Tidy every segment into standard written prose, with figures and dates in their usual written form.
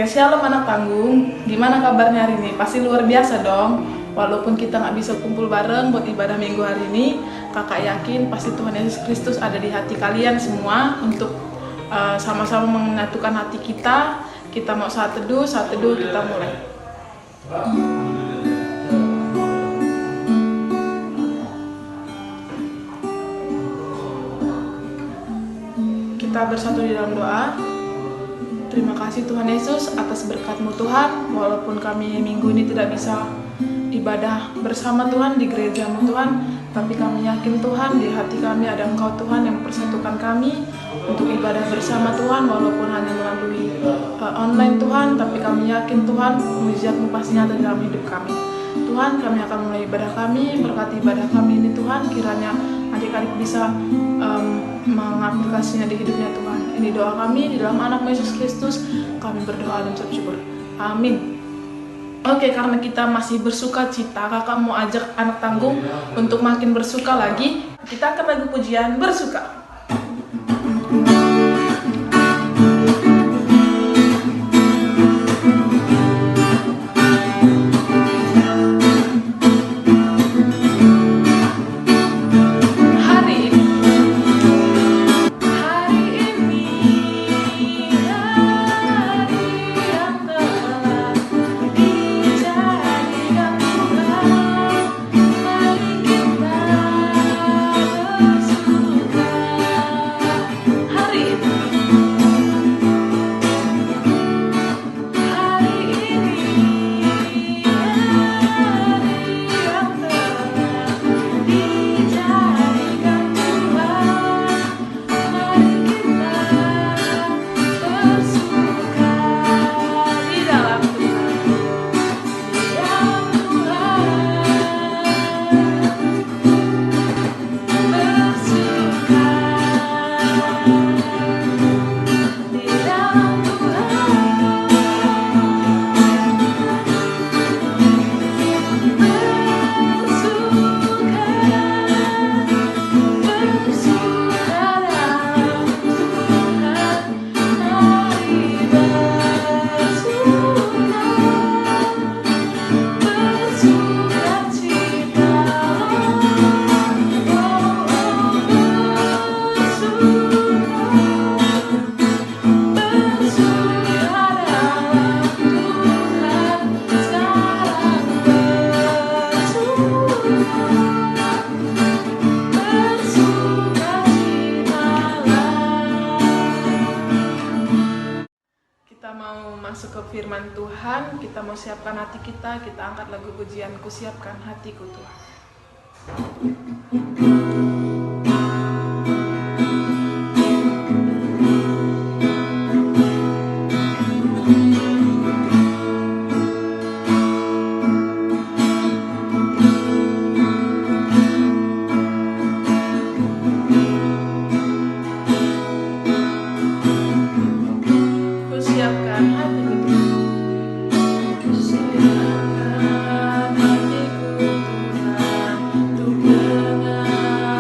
Oke, shalom anak tanggung. Gimana kabarnya hari ini? Pasti luar biasa dong. Walaupun kita nggak bisa kumpul bareng buat ibadah minggu hari ini, kakak yakin pasti Tuhan Yesus Kristus ada di hati kalian semua untuk sama-sama menyatukan hati kita. Kita mau saat teduh kita mulai. Kita bersatu di dalam doa. Terima kasih Tuhan Yesus atas berkat-Mu Tuhan. Walaupun kami minggu ini tidak bisa ibadah bersama Tuhan di gereja-Mu Tuhan, tapi kami yakin Tuhan di hati kami ada Engkau Tuhan yang mempersatukan kami untuk ibadah bersama Tuhan, walaupun hanya melalui online Tuhan, tapi kami yakin Tuhan mujizat-Mu pasti nyata dalam hidup kami. Tuhan, kami akan mulai ibadah kami, berkati ibadah kami ini Tuhan, kiranya adik-adik bisa mengaplikasinya di hidupnya Tuhan. Ini doa kami di dalam anak Yesus Kristus, kami berdoa dan bersyukur. Amin. Oke, karena kita masih bersuka cita, kakak mau ajak anak tanggung untuk makin bersuka lagi. Kita akan lagu pujian bersuka. Masuk ke firman Tuhan, kita mau siapkan hati kita angkat lagu pujian Ku Siapkan Hatiku Tuhan. Siapkan hatiku Tuhan untuk dengar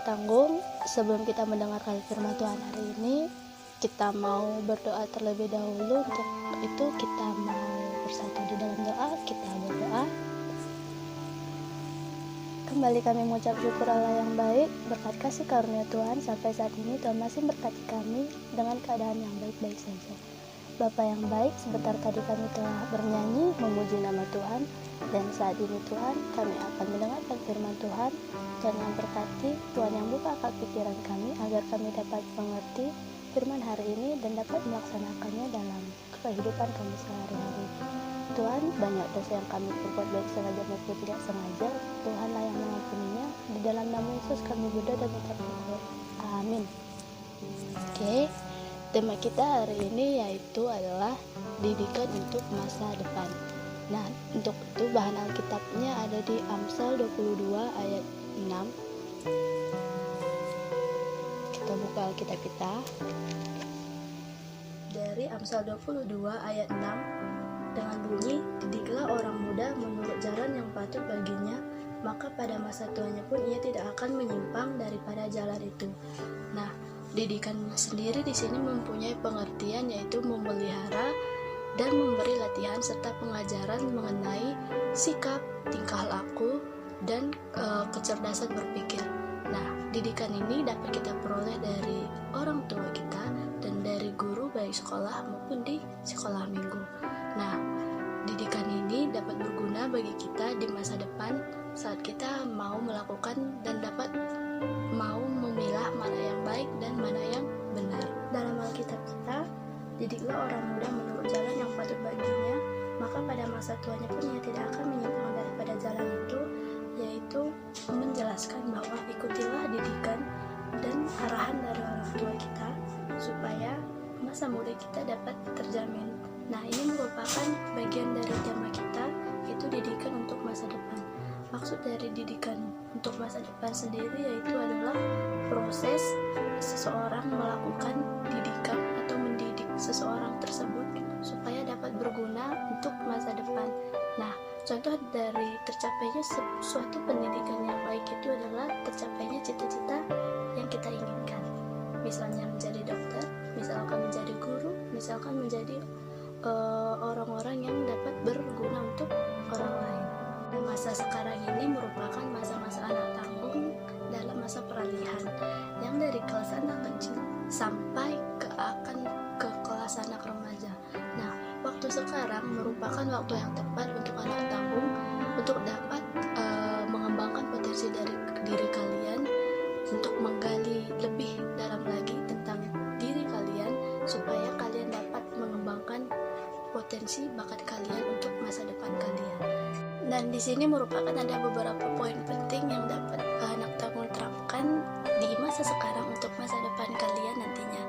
tanggung, sebelum kita mendengarkan firman Tuhan hari ini, kita mau berdoa terlebih dahulu. Untuk itu kita mau bersatu di dalam doa. Kita berdoa. Kembali kami mengucap syukur Allah yang baik, berkat kasih karunia Tuhan sampai saat ini Tuhan masih berkati kami dengan keadaan yang baik-baik saja. Bapa yang baik, sebentar tadi kami telah bernyanyi memuji nama Tuhan, dan saat ini Tuhan kami akan mendengarkan firman Tuhan. Tuhan yang berkati, Tuhan yang buka akal pikiran kami agar kami dapat mengerti firman hari ini dan dapat melaksanakannya dalam kehidupan kami sehari-hari. Tuhan, banyak dosa yang kami perbuat baik sengaja maupun tidak sengaja, Tuhanlah yang mengampuninya. Di dalam nama Yesus kami berdoa dan mengucap syukur. Amin. Oke, tema kita hari ini yaitu adalah didikan untuk masa depan. Nah, untuk itu bahan Alkitabnya ada di Amsal 22 ayat 6. Kita buka Alkitab kita. Dari Amsal 22 ayat 6 dengan bunyi, didiklah orang muda menurut jalan yang patut baginya, maka pada masa tuanya pun ia tidak akan menyimpang daripada jalan itu. Nah, didikan sendiri di sini mempunyai pengertian yaitu memelihara dan memberi latihan serta pengajaran mengenai sikap, tingkah laku, dan kecerdasan berpikir. Nah, didikan ini dapat kita peroleh dari orang tua kita dan dari guru baik sekolah maupun di sekolah minggu. Nah, didikan ini dapat berguna bagi kita di masa depan saat kita mau melakukan dan dapat mau memilah mana yang baik dan mana yang benar. Dalam Alkitab kita, didiklah orang muda menurut jalan yang patut baginya, maka pada masa tuanya pun ia tidak akan menyimpang daripada jalan itu, yaitu menjelaskan bahwa ikutilah didikan dan arahan dari orang tua kita supaya masa muda kita dapat terjamin. Nah, ini merupakan bagian dari tema kita, yaitu didikan untuk masa depan. Maksud dari didikan untuk masa depan sendiri yaitu adalah proses seseorang melakukan didikan atau mendidik seseorang tersebut supaya dapat berguna untuk masa depan. Nah, contoh dari tercapainya suatu pendidikan yang baik itu adalah tercapainya cita-cita yang kita inginkan. Misalnya menjadi dokter, misalkan menjadi guru, misalkan menjadi orang-orang yang dapat berguna untuk orang lain. Dan masa sekarang ini merupakan masa-masa anak tanggung dalam masa peralihan, yang dari kelas anak kecil sampai ke kelas anak remaja. Nah, waktu sekarang merupakan waktu yang tepat untuk anak tanggung untuk dapat mengembangkan potensi dari diri kalian, untuk menggali lebih dalam lagi tentang diri kalian supaya kalian dapat mengembangkan potensi bakat kalian untuk masa depan kalian. Dan di sini merupakan ada beberapa poin penting yang dapat anak tanggung terapkan di masa sekarang untuk masa depan kalian nantinya.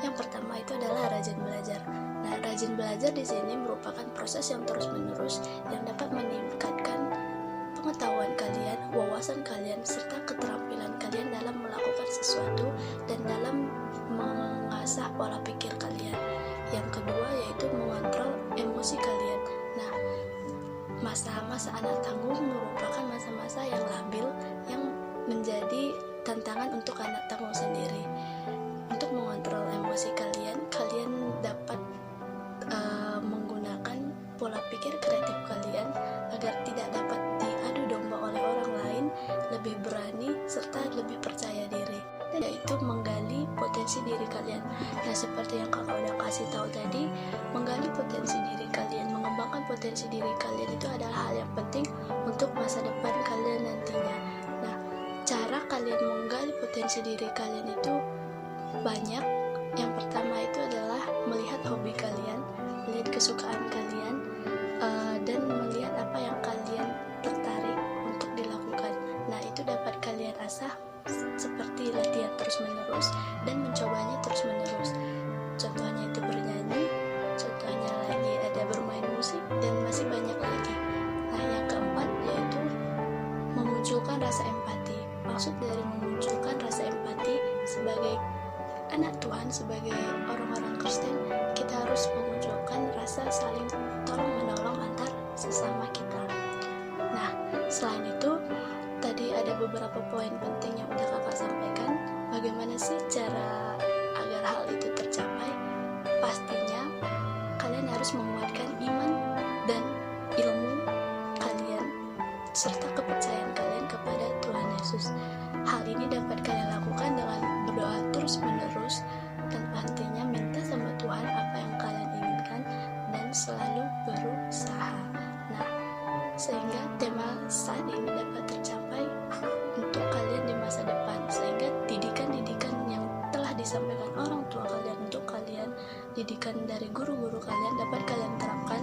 Yang pertama itu adalah rajin belajar. Nah, rajin belajar di sini merupakan proses yang terus-menerus yang dapat meningkatkan pengetahuan kalian, wawasan kalian, serta keterampilan kalian dalam melakukan sesuatu dan dalam mengasah pola pikir kalian. Yang kedua yaitu mengontrol emosi kalian. Nah, masa-masa anak tanggung merupakan masa-masa yang labil yang menjadi tantangan untuk anak tanggung sendiri. Untuk mengontrol emosi kalian, kalian dapat menggunakan pola pikir kreatif kalian agar tidak dapat diadu domba oleh orang lain, lebih berani serta lebih percaya diri, yaitu menggali potensi diri kalian. Nah, seperti yang kakak udah kasih tahu tadi, menggali potensi diri kalian, mengembangkan potensi diri kalian itu adalah hal yang penting untuk masa depan kalian nantinya. Nah, cara kalian menggali potensi diri kalian itu banyak. Yang pertama itu adalah melihat hobi kalian, melihat kesukaan kalian, dan melihat apa yang kalian tertarik untuk dilakukan. Nah, itu dapat kalian asah seperti latihan terus-menerus dan mencobanya terus-menerus. Contohnya itu bernyanyi, contohnya lagi ada bermain musik, dan masih banyak lagi. Nah, yang keempat yaitu memunculkan rasa empati. Maksud dari memunculkan rasa empati sebagai anak Tuhan, sebagai orang-orang Kristen, kita harus memunculkan rasa saling tolong-menolong antar sesama kita. Nah, selain itu, tadi ada beberapa poin penting yang udah kakak sampaikan. Gimana sih cara agar hal itu tercapai? Pastinya kalian harus menguatkan iman dan ilmu kalian serta kepercayaan kalian kepada Tuhan Yesus. Hal ini dapat kalian lakukan dengan berdoa terus-menerus tanpa hentinya, minta sama Tuhan apa yang kalian inginkan dan selalu berusaha. Nah, sehingga tema saat ini dapat tercapai untuk kalian di masa depan, sehingga didikan-didikan yang telah disampaikan orang tua kalian untuk kalian, didikan dari guru-guru kalian dapat kalian terapkan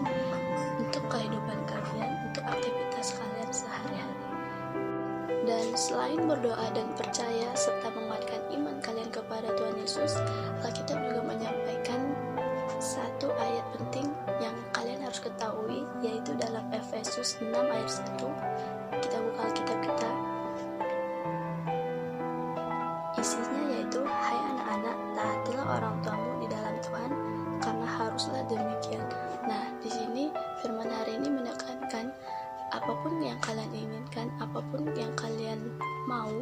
untuk kehidupan kalian, untuk aktivitas kalian sehari-hari. Dan selain berdoa dan percaya serta menguatkan iman kalian kepada Tuhan Yesus, Alkitab juga menyampaikan satu ayat penting yang kalian harus ketahui, yaitu dalam Efesus 6 ayat 1. Kita buka Alkitab kita. Isinya yaitu, hai anak-anak, taatilah orang tuamu di dalam Tuhan, karena haruslah demikian. Nah, di sini firman hari ini menekankan apapun yang kalian inginkan, apapun yang kalian mau,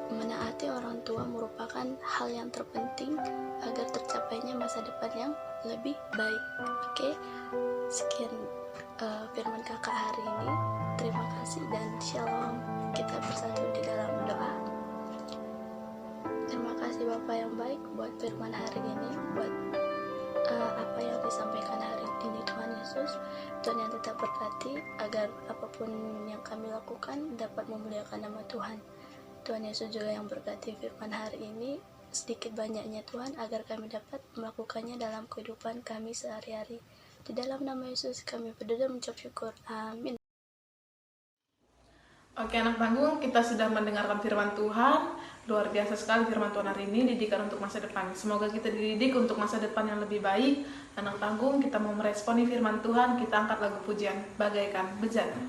menaati orang tua merupakan hal yang terpenting agar tercapainya masa depan yang lebih baik. Oke, sekian firman kakak hari ini. Terima kasih dan shalom. Kita bersatu di dalam doa. Terima kasih Bapak yang baik buat firman hari ini, buat apa yang disampaikan hari ini Tuhan Yesus. Tuhan yang tetap berkati agar apapun yang kami lakukan dapat memuliakan nama Tuhan. Tuhan Yesus juga yang berkati firman hari ini sedikit banyaknya Tuhan, agar kami dapat melakukannya dalam kehidupan kami sehari-hari. Di dalam nama Yesus kami berdoa mengucap syukur. Amin. Oke anak tanggung, kita sudah mendengarkan firman Tuhan. Luar biasa sekali firman Tuhan hari ini, didikan untuk masa depan. Semoga kita dididik untuk masa depan yang lebih baik. Anak tanggung, kita mau meresponi firman Tuhan, kita angkat lagu pujian Bagaikan Bejana.